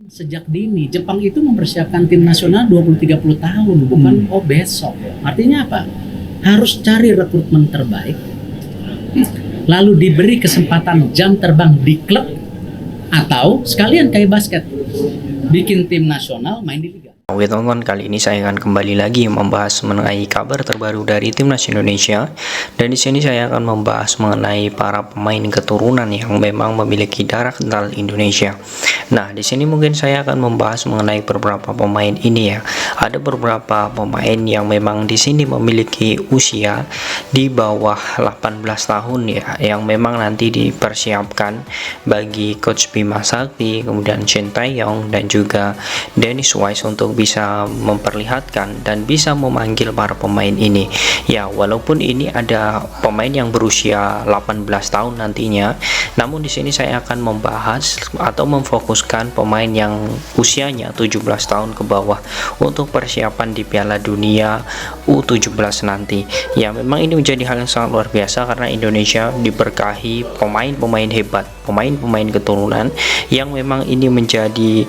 Sejak dini, Jepang itu mempersiapkan tim nasional 20-30 tahun, bukan besok. Artinya apa? Harus cari rekrutmen terbaik, lalu diberi kesempatan jam terbang di klub, atau sekalian kayak basket, bikin tim nasional main di liga. Oke teman-teman, kali ini saya akan kembali lagi membahas mengenai kabar terbaru dari Timnas Indonesia. Dan di sini saya akan membahas mengenai para pemain keturunan yang memang memiliki darah kental Indonesia. Nah, di sini mungkin saya akan membahas mengenai beberapa pemain ini ya. Ada beberapa pemain yang memang di sini memiliki usia di bawah 18 tahun ya, yang memang nanti dipersiapkan bagi Coach Bima Sakti, kemudian Shin Tae-yong dan juga Dennis Wise untuk bisa memperlihatkan dan bisa memanggil para pemain ini. Ya, walaupun ini ada pemain yang berusia 18 tahun nantinya, namun di sini saya akan membahas atau memfokuskan pemain yang usianya 17 tahun ke bawah untuk persiapan di Piala Dunia U17 nanti. Ya, memang ini menjadi hal yang sangat luar biasa karena Indonesia diberkahi pemain-pemain hebat, pemain-pemain keturunan yang memang ini menjadi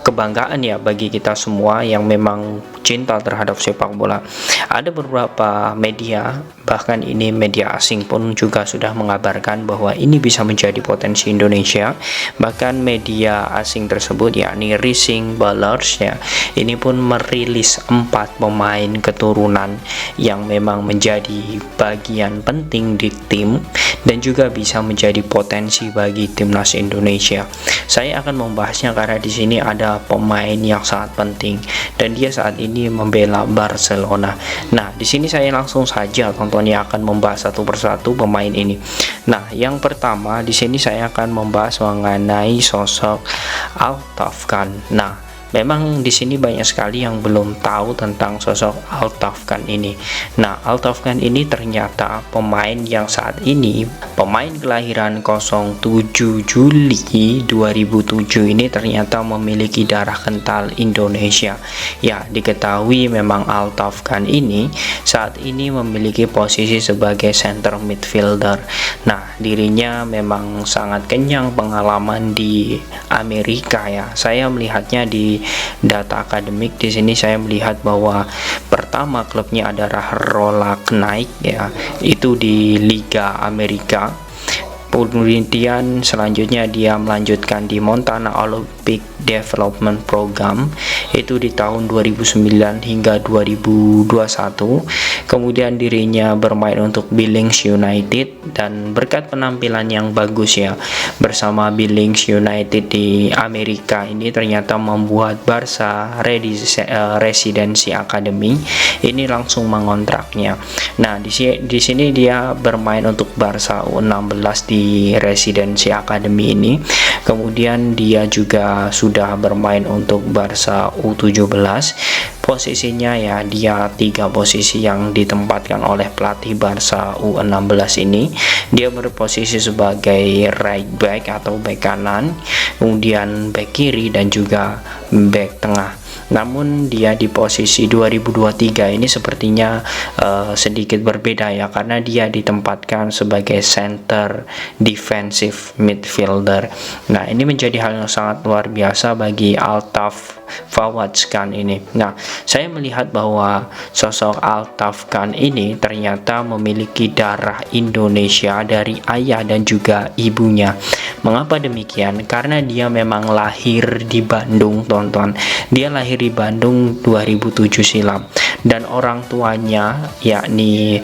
kebanggaan ya bagi kita semua yang memang cinta terhadap sepak bola. Ada beberapa media, bahkan ini media asing pun juga sudah mengabarkan bahwa ini bisa menjadi potensi Indonesia. Bahkan media asing tersebut yakni Rising Ballers ya, ini pun merilis 4 pemain keturunan yang memang menjadi bagian penting di tim dan juga bisa menjadi potensi bagi timnas Indonesia. Saya akan membahasnya karena di sini ada pemain yang sangat penting dan dia saat ini membela Barcelona. Nah, di sini saya langsung saja tonton yang akan membahas satu persatu pemain ini. Nah, yang pertama di sini saya akan membahas mengenai sosok Altaf Khan. Nah, memang di sini banyak sekali yang belum tahu tentang sosok Altaf Khan ini. Nah, Altaf Khan ini ternyata pemain yang saat ini pemain kelahiran 07 Juli 2007 ini ternyata memiliki darah kental Indonesia. Ya, diketahui memang Altaf Khan ini saat ini memiliki posisi sebagai center midfielder. Nah, dirinya memang sangat kenyang pengalaman di Amerika ya. Saya melihatnya di data akademik. Di sini saya melihat bahwa pertama klubnya adalah Rolak Knight ya, itu di Liga Amerika. Kemudian selanjutnya dia melanjutkan di Montana Olympic Development Program itu di tahun 2009 hingga 2021. Kemudian dirinya bermain untuk Billings United dan berkat penampilan yang bagus ya bersama Billings United di Amerika ini ternyata membuat Barca Residency Academy ini langsung mengontraknya. Nah, di sini dia bermain untuk Barca U16 di Residency Academy ini. Kemudian dia juga sudah bermain untuk Barca U17. Posisinya ya dia 3 posisi yang ditempatkan oleh pelatih Barca U16 ini. Dia berposisi sebagai right back atau back kanan, kemudian back kiri dan juga back tengah. Namun dia di posisi 2023 ini sepertinya sedikit berbeda ya, karena dia ditempatkan sebagai center defensive midfielder. Nah, ini menjadi hal yang sangat luar biasa bagi Altaf Fawad Khan ini. Nah, saya melihat bahwa sosok Altaf Khan ini ternyata memiliki darah Indonesia dari ayah dan juga ibunya. Mengapa demikian? Karena dia memang lahir di Bandung, tonton. Dia lahir di Bandung 2007 silam dan orang tuanya yakni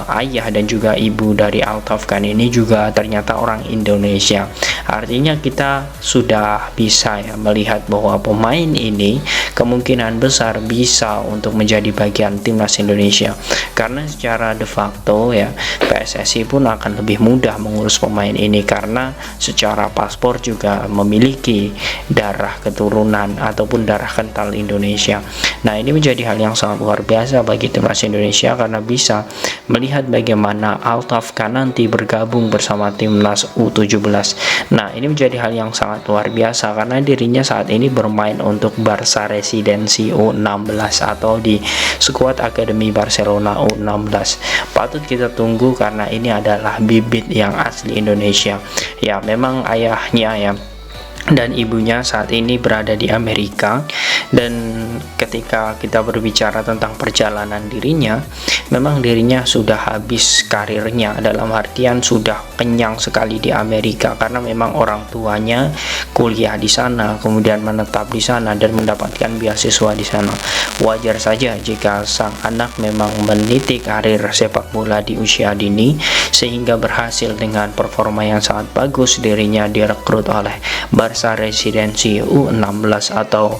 ayah dan juga ibu dari Altaf Khan ini juga ternyata orang Indonesia. Artinya kita sudah bisa ya melihat bahwa pemain ini kemungkinan besar bisa untuk menjadi bagian timnas Indonesia, karena secara de facto ya PSSI pun akan lebih mudah mengurus pemain ini karena secara paspor juga memiliki darah keturunan ataupun darah kental Indonesia. Nah, ini menjadi hal yang sangat luar biasa bagi timnas Indonesia karena bisa melihat bagaimana Altaf Khan nanti bergabung bersama timnas U17. Nah, ini menjadi hal yang sangat luar biasa karena dirinya saat ini bermain untuk Barca Residency U16 atau di skuad Akademi Barcelona U16. Patut kita tunggu karena ini adalah bibit yang asli Indonesia. Ya, memang ayahnya ya dan ibunya saat ini berada di Amerika. Dan ketika kita berbicara tentang perjalanan dirinya, memang dirinya sudah habis karirnya, dalam artian sudah kenyang sekali di Amerika, karena memang orang tuanya kuliah di sana, kemudian menetap di sana dan mendapatkan beasiswa di sana. Wajar saja jika sang anak memang meniti karir sepak bola di usia dini sehingga berhasil dengan performa yang sangat bagus. Dirinya direkrut oleh Barca Residency U16 atau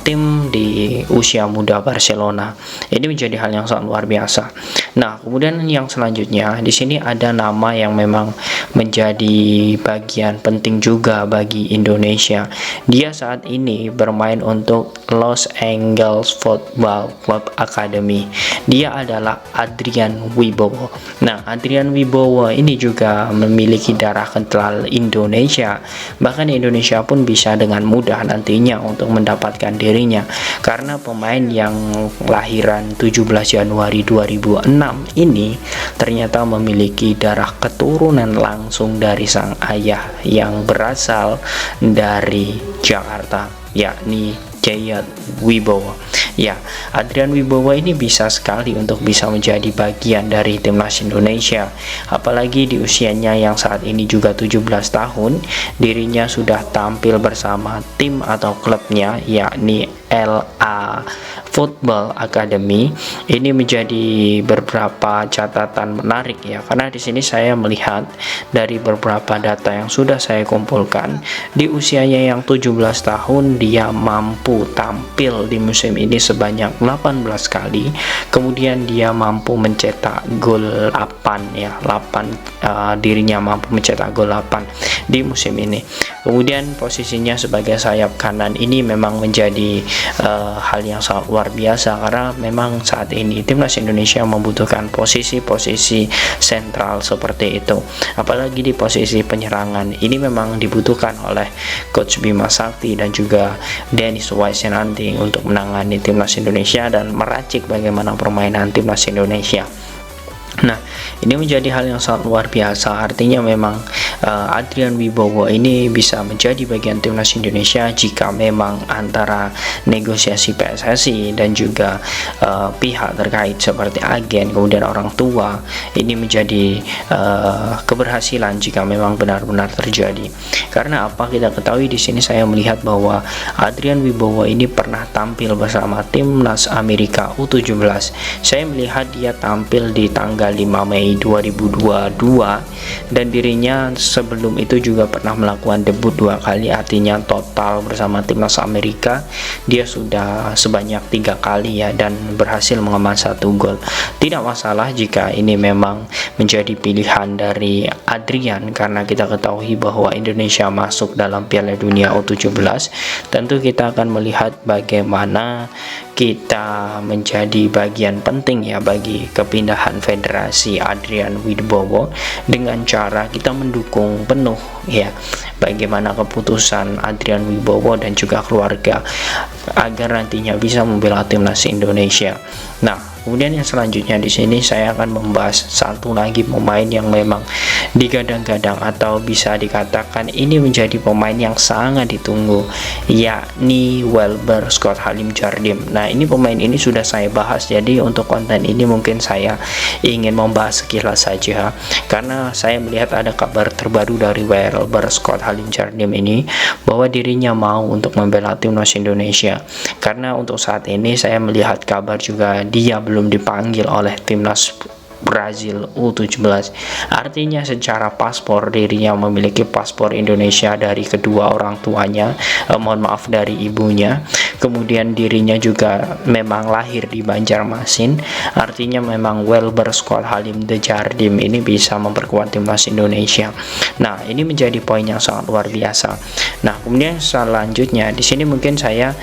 tim di usia muda Barcelona. Ini menjadi hal yang sangat luar biasa. Nah, kemudian yang selanjutnya di sini ada nama yang memang menjadi bagian penting juga bagi Indonesia. Dia saat ini bermain untuk Los Angeles Football Club Academy. Dia adalah Adrian Wibowo. Nah, Adrian Wibowo ini juga memiliki darah kental Indonesia. Bahkan Indonesia pun bisa dengan mudah nantinya untuk mendapatkan dirinya, karena pemain yang lahiran 17 Januari 2006 ini ternyata memiliki darah keturunan langsung dari sang ayah yang berasal dari Jakarta, yakni Jayat Wibowo. Ya, Adrian Wibowo ini bisa sekali untuk bisa menjadi bagian dari timnas Indonesia. Apalagi di usianya yang saat ini juga 17 tahun, dirinya sudah tampil bersama tim atau klubnya, yakni LA Football Academy. Ini menjadi beberapa catatan menarik ya, karena di sini saya melihat dari beberapa data yang sudah saya kumpulkan, di usianya yang 17 tahun dia mampu tampil di musim ini sebanyak 18 kali. Kemudian dia mampu mencetak gol 8 ya, 8 dirinya mampu mencetak gol 8 di musim ini. Kemudian posisinya sebagai sayap kanan ini memang menjadi hal yang sangat luar biasa, karena memang saat ini timnas Indonesia membutuhkan posisi-posisi sentral seperti itu. Apalagi di posisi penyerangan ini memang dibutuhkan oleh Coach Bima Sakti dan juga Dennis Waisenanti untuk menangani timnas Indonesia dan meracik bagaimana permainan timnas Indonesia. Nah, ini menjadi hal yang sangat luar biasa. Artinya memang Adrian Wibowo ini bisa menjadi bagian timnas Indonesia jika memang antara negosiasi PSSI dan juga pihak terkait seperti agen, kemudian orang tua, ini menjadi keberhasilan jika memang benar-benar terjadi. Karena apa, kita ketahui di sini saya melihat bahwa Adrian Wibowo ini pernah tampil bersama timnas Amerika U17. Saya melihat dia tampil di tanggal 5 Mei 2022 dan dirinya sebelum itu juga pernah melakukan debut 2 kali, artinya total bersama timnas Amerika dia sudah sebanyak 3 kali ya, dan berhasil mengemas 1 gol. Tidak masalah jika ini memang menjadi pilihan dari Adrian, karena kita ketahui bahwa Indonesia masuk dalam Piala Dunia U17. Tentu kita akan melihat bagaimana kita menjadi bagian penting ya bagi kepindahan federasi Adrian Wibowo, dengan cara kita mendukung penuh ya bagaimana keputusan Adrian Wibowo dan juga keluarga agar nantinya bisa membela timnas Indonesia. Nah, kemudian yang selanjutnya di sini saya akan membahas satu lagi pemain yang memang digadang-gadang atau bisa dikatakan ini menjadi pemain yang sangat ditunggu, yakni Welber Scott Halim Djardim. Nah, ini pemain ini sudah saya bahas, jadi untuk konten ini mungkin saya ingin membahas sekilas saja, karena saya melihat ada kabar terbaru dari Welber Scott Halim Djardim ini bahwa dirinya mau untuk membela timnas Indonesia. Karena untuk saat ini saya melihat kabar juga dia belum dipanggil oleh timnas Brazil U17. Artinya secara paspor dirinya memiliki paspor Indonesia dari kedua orang tuanya, mohon maaf dari ibunya. Kemudian dirinya juga memang lahir di Banjarmasin. Artinya memang Welber Scott Halim Djardim ini bisa memperkuat timnas Indonesia. Nah, ini menjadi poin yang sangat luar biasa. Nah, kemudian selanjutnya di sini mungkin saya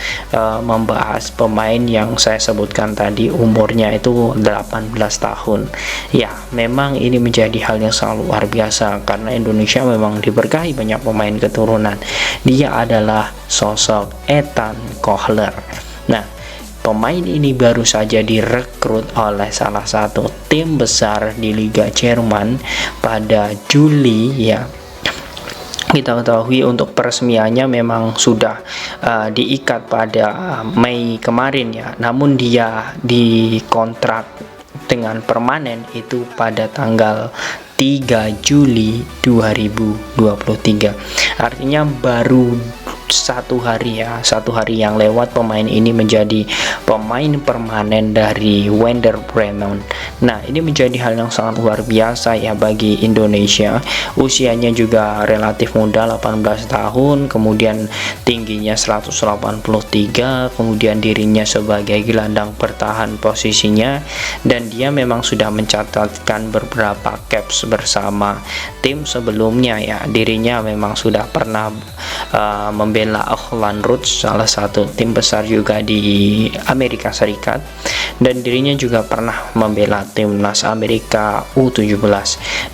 membahas pemain yang saya sebutkan tadi umurnya itu 18 tahun. Ya, memang ini menjadi hal yang sangat luar biasa karena Indonesia memang diberkahi banyak pemain keturunan. Dia adalah sosok Ethan Kohler. Nah, pemain ini baru saja direkrut oleh salah satu tim besar di Liga Jerman pada Juli ya. kita ketahui untuk peresmiannya memang sudah diikat pada Mei kemarin ya, namun dia dikontrak dengan permanen itu pada tanggal 3 Juli 2023. Artinya baru satu hari yang lewat pemain ini menjadi pemain permanen dari Werder Bremen. Nah, ini menjadi hal yang sangat luar biasa ya bagi Indonesia. Usianya juga relatif muda, 18 tahun, kemudian tingginya 183, kemudian dirinya sebagai gelandang bertahan posisinya, dan dia memang sudah mencatatkan beberapa caps bersama tim sebelumnya ya. Dirinya memang sudah pernah membela Auckland Roots, salah satu tim besar juga di Amerika Serikat, dan dirinya juga pernah membela timnas Amerika U17.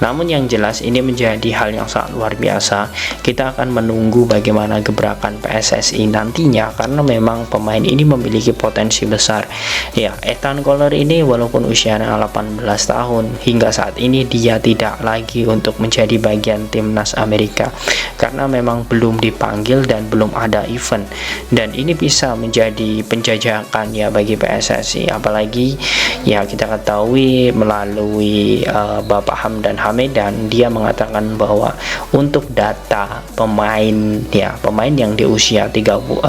Namun yang jelas ini menjadi hal yang sangat luar biasa. Kita akan menunggu bagaimana gebrakan PSSI nantinya, karena memang pemain ini memiliki potensi besar ya. Ethan Koller ini walaupun usianya 18 tahun, hingga saat ini dia tidak lagi untuk menjadi bagian timnas Amerika karena memang belum dipanggil dan belum ada event, dan ini bisa menjadi penjajakan ya bagi PSSI. Apalagi ya kita ketahui melalui Bapak Hamdan Hamedan, dia mengatakan bahwa untuk data pemain yang di usia 18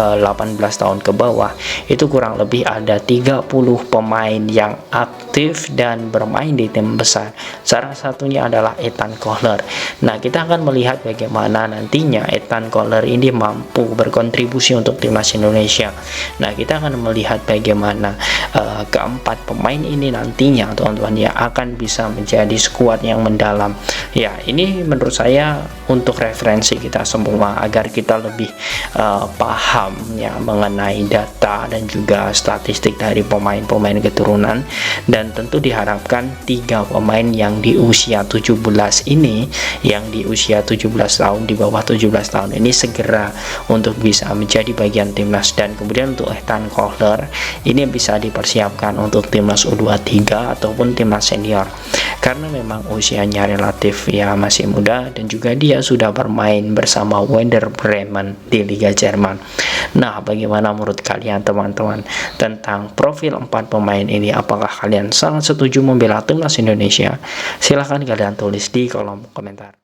tahun ke bawah itu kurang lebih ada 30 pemain yang aktif dan bermain di tim besar. Salah satunya adalah Ethan Koller. Nah, kita akan melihat bagaimana nantinya Ethan Koller ini mampu berkontribusi untuk timnas Indonesia. Nah, kita akan melihat bagaimana keempat pemain ini nantinya teman-teman ya akan bisa menjadi skuad yang mendalam. Ya, ini menurut saya untuk referensi kita semua agar kita lebih paham ya mengenai data dan juga statistik dari pemain-pemain keturunan, dan tentu diharapkan 3 pemain yang di usia 17 ini, yang di usia 17 tahun, di bawah 17 tahun ini segera untuk bisa menjadi bagian timnas. Dan kemudian untuk Ethan Koller ini bisa dipersiapkan untuk timnas U23 ataupun timnas senior, karena memang usianya relatif ya masih muda, dan juga dia sudah bermain bersama Werder Bremen di Liga Jerman. Nah, bagaimana menurut kalian teman-teman tentang profil 4 pemain ini? Apakah kalian sangat setuju membela timnas Indonesia? Silahkan kalian tulis di kolom komentar.